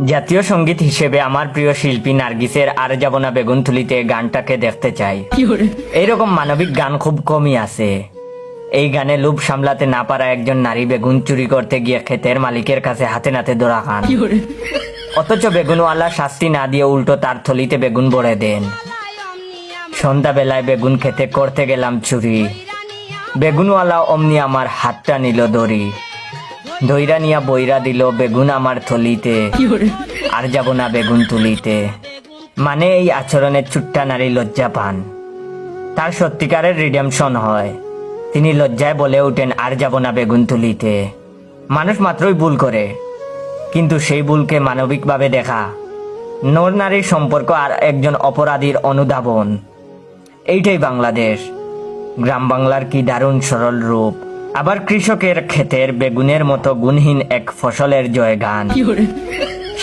জাতীয় সঙ্গীত হিসেবে আমার প্রিয় শিল্পী নার্গিসের আর যাব না বেগুনতুলিতে গানটাকে দেখতে চাই। এইরকম মানবিক গান খুব কমই আছে। এই গানে লোভ সামলাতে না পারা একজন নারী বেগুন চুরি করতে গিয়ে ক্ষেতের মালিকের কাছে হাতে নাতে ধরা খান, অথচ বেগুনওয়ালা শাস্তি না দিয়ে উল্টো তার থলিতে বেগুন ভরে দেন। সন্ধ্যাবেলায় বেগুন খেতে করতে গেলাম চুরি, বেগুনওয়ালা অমনি আমার হাতটা নিল দড়ি, দইরা নিয়া বইরা দিল বেগুন আমার থলিতে, আর যাব না বেগুন তুলিতে। মানে এই আচরণের চুট্টা নারী লজ্জা পান, তার সত্যিকারের রিডেমশন হয়। তিনি লজ্জায় বলে ওঠেন আর যাব না বেগুন তুলিতে। মানুষ মাত্রই ভুল করে, কিন্তু সেই ভুলকে মানবিকভাবে দেখা, নর নারীর সম্পর্ক আর একজন অপরাধীর অনুধাবন, এইটাই বাংলাদেশ। গ্রাম বাংলার কি দারুণ সরল রূপ। আবার কৃষকের ক্ষেতের বেগুনের মতো গুণহীন এক ফসলের জয়গান।